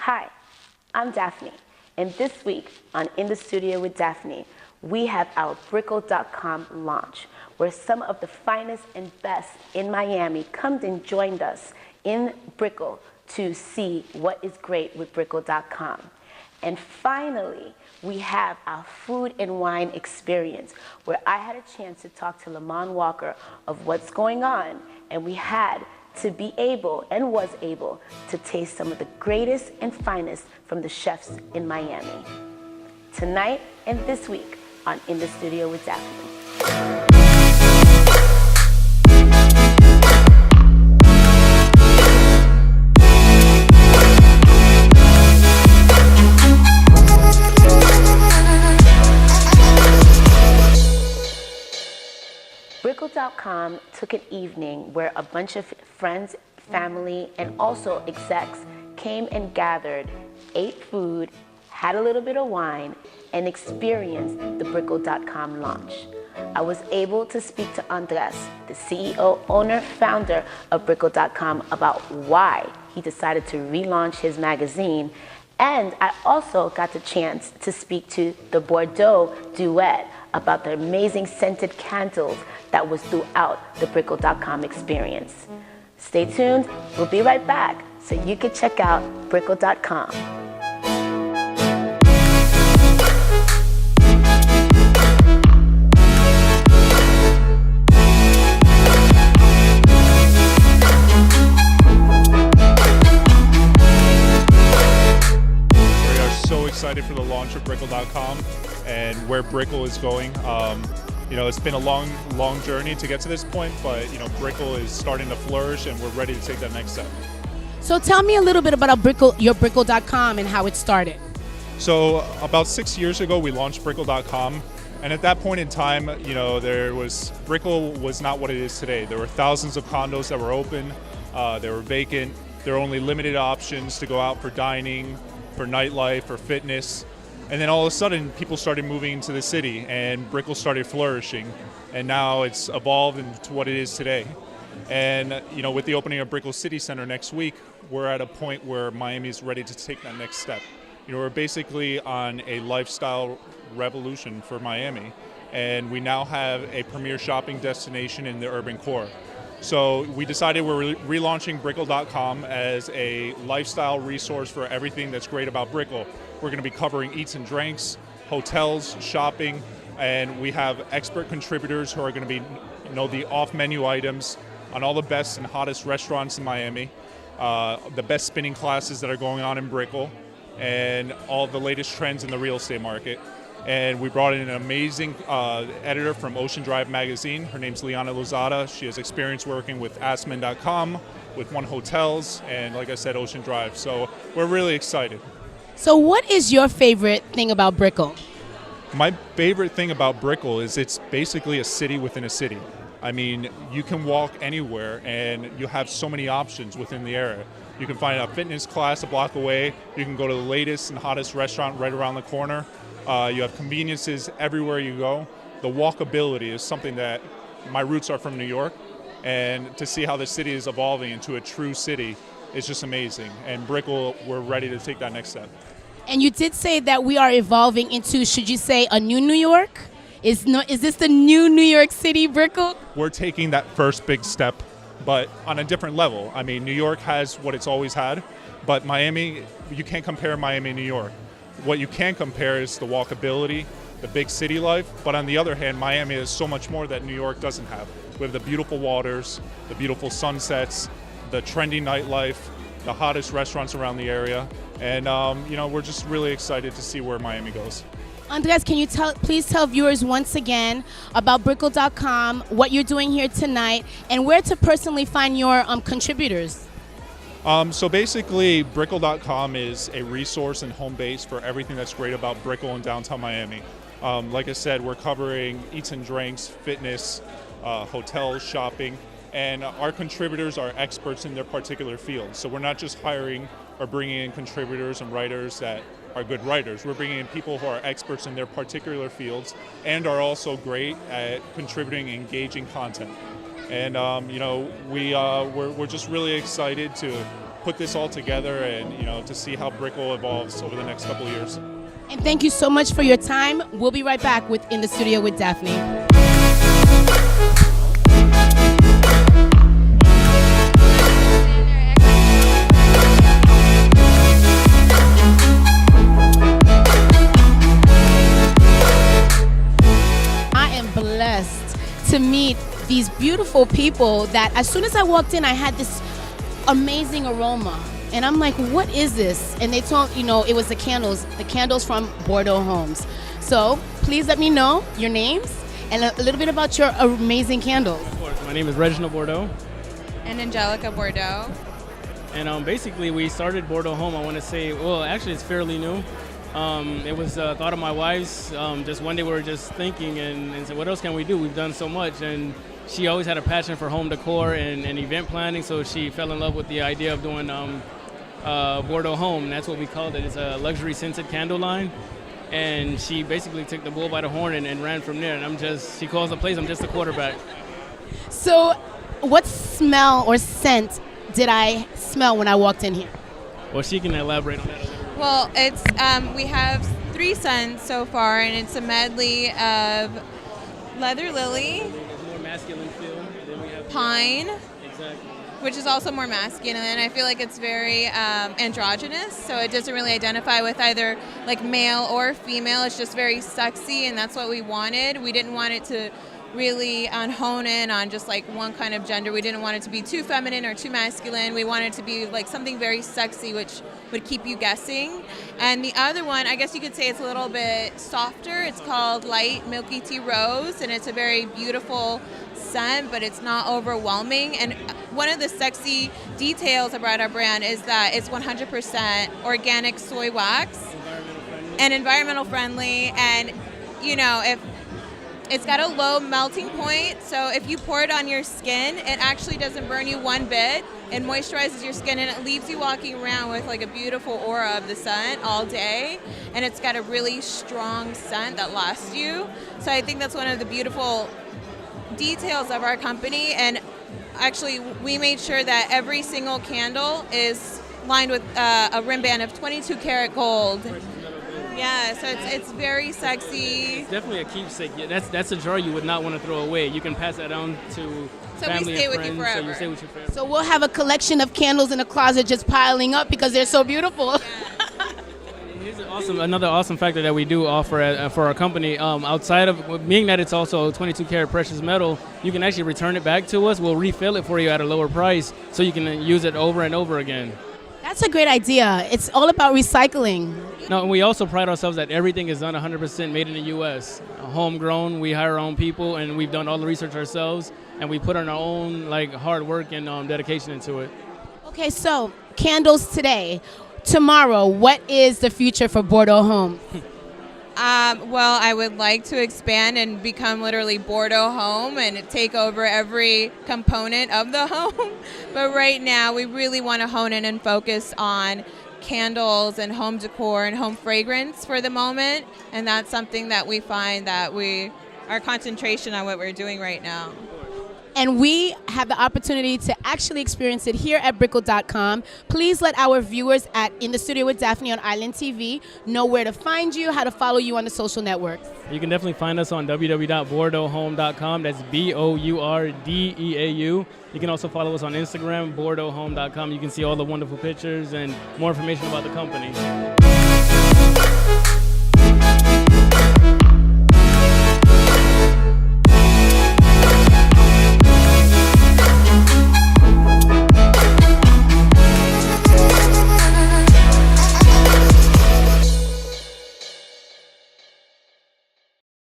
Hi, I'm Daphnee, and this week on In the Studio with Daphnee, we have our Brickle.com launch, where some of the finest and best in Miami come and joined us in Brickle to see what is great with Brickle.com. And finally, we have our food and wine experience, where I had a chance to talk to Lamont Walker of what's going on, and we had to be able and was able to taste some of the greatest and finest from the chefs in Miami. Tonight and this week on In the Studio with Daphnee. Brickle.com took an evening where a bunch of friends, family, and also execs came and gathered, ate food, had a little bit of wine, and experienced the Brickle.com launch. I was able to speak to Andres, the CEO, owner, founder of Brickle.com, about why he decided to relaunch his magazine. And I also got the chance to speak to the Bordeaux duet about the amazing scented candles that was throughout the Brickle.com experience. Stay tuned, we'll be right back so you can check out Brickle.com. Excited for the launch of Brickle.com and where Brickle is going. It's been a long journey to get to this point, but Brickle is starting to flourish and we're ready to take that next step. So tell me a little bit about your Brickle.com and how it started. So about 6 years ago, we launched Brickle.com, and at that point in time, Brickle was not what it is today. There were thousands of condos that were open, they were vacant. There were only limited options to go out for dining, for nightlife, for fitness. And then all of a sudden, people started moving into the city and Brickle started flourishing. And now it's evolved into what it is today. And with the opening of Brickle City Center next week, we're at a point where Miami's ready to take that next step. We're basically on a lifestyle revolution for Miami. And we now have a premier shopping destination in the urban core. So we decided we're relaunching Brickle.com as a lifestyle resource for everything that's great about Brickle. We're going to be covering eats and drinks, hotels, shopping, and we have expert contributors who are going to be the off-menu items on all the best and hottest restaurants in Miami, the best spinning classes that are going on in Brickle, and all the latest trends in the real estate market. And we brought in an amazing editor from Ocean Drive magazine. Her name's Liana Lozada. She has experience working with Asman.com, with One Hotels, and like I said, Ocean Drive. So we're really excited. So what is your favorite thing about Brickle? My favorite thing about Brickle is it's basically a city within a city. I mean, you can walk anywhere and you have so many options within the area. You can find a fitness class a block away. You can go to the latest and hottest restaurant right around the corner. You have conveniences everywhere you go. The walkability is something that my roots are from New York, and to see how the city is evolving into a true city is just amazing. And Brickle, we're ready to take that next step. And you did say that we are evolving into, should you say, a new New York? Is this the new New York City, Brickle? We're taking that first big step, but on a different level. I mean, New York has what it's always had, but Miami, you can't compare Miami and New York. What you can compare is the walkability, the big city life, but on the other hand, Miami has so much more that New York doesn't have. We have the beautiful waters, the beautiful sunsets, the trendy nightlife, the hottest restaurants around the area, and we're just really excited to see where Miami goes. Andres, can you please tell viewers once again about Brickle.com, what you're doing here tonight, and where to personally find your contributors? So basically, Brickle.com is a resource and home base for everything that's great about Brickle in downtown Miami. Like I said, we're covering eats and drinks, fitness, hotels, shopping, and our contributors are experts in their particular field. So we're not just hiring or bringing in contributors and writers that are good writers. We're bringing in people who are experts in their particular fields and are also great at contributing engaging content. And we're just really excited to put this all together and, to see how Brickell evolves over the next couple of years. And thank you so much for your time. We'll be right back in the studio with Daphnee. To meet these beautiful people that as soon as I walked in, I had this amazing aroma. And I'm like, what is this? And they told, it was the candles from Bordeaux Homes. So please let me know your names and a little bit about your amazing candles. Of course, my name is Reginald Bordeaux. And Angelica Bordeaux. And basically we started Bordeaux Home, I want to say, well, actually it's fairly new. It was a thought of my wife's. Just one day we were just thinking and said, what else can we do? We've done so much. And she always had a passion for home decor and event planning, so she fell in love with the idea of doing Bordeaux Home. And that's what we called it. It's a luxury scented candle line. And she basically took the bull by the horn and ran from there. And she calls the place, I'm just a quarterback. So what smell or scent did I smell when I walked in here? Well, she can elaborate on that a little bit. Well, it's we have 3 scents so far, and it's a medley of leather lily, More masculine feel. Then we have pine, exactly. which is also more masculine, and I feel like it's very androgynous, so it doesn't really identify with either like male or female. It's just very sexy, and that's what we wanted. We didn't want it to really hone in on just like one kind of gender. We didn't want it to be too feminine or too masculine. We wanted it to be like something very sexy, which would keep you guessing. And the other one, I guess you could say it's a little bit softer. It's called Light Milky Tea Rose, and it's a very beautiful scent, but it's not overwhelming. And one of the sexy details about our brand is that it's 100% organic soy wax and environmental friendly. And if it's got a low melting point, so if you pour it on your skin, it actually doesn't burn you one bit. It moisturizes your skin, and it leaves you walking around with like a beautiful aura of the scent all day. And it's got a really strong scent that lasts you. So I think that's one of the beautiful details of our company. And actually, we made sure that every single candle is lined with a rim band of 22 karat gold. Yeah, so it's very sexy. It's definitely a keepsake. Yeah, that's a jar you would not want to throw away. You can pass that on to family and friends. With you forever. So you stay with you forever. So we'll have a collection of candles in the closet just piling up because they're so beautiful. Here's another awesome factor that we do offer for our company. Outside of being that it's also 22 karat precious metal, you can actually return it back to us. We'll refill it for you at a lower price so you can use it over and over again. That's a great idea. It's all about recycling. No, and we also pride ourselves that everything is done 100% made in the U.S. Homegrown. We hire our own people, and we've done all the research ourselves, and we put in our own hard work and dedication into it. Okay, so candles today. Tomorrow, what is the future for Bordeaux Home? Well, I would like to expand and become literally Bordeaux Home and take over every component of the home. But right now, we really want to hone in and focus on candles and home decor and home fragrance for the moment. And that's something that we find that our concentration on what we're doing right now. And we have the opportunity to actually experience it here at Brickell.com. Please let our viewers at In the Studio with Daphnee on Island TV know where to find you, how to follow you on the social networks. You can definitely find us on www.bordeauxhome.com. That's BOURDEAU. You can also follow us on Instagram, bordeauxhome.com. You can see all the wonderful pictures and more information about the company.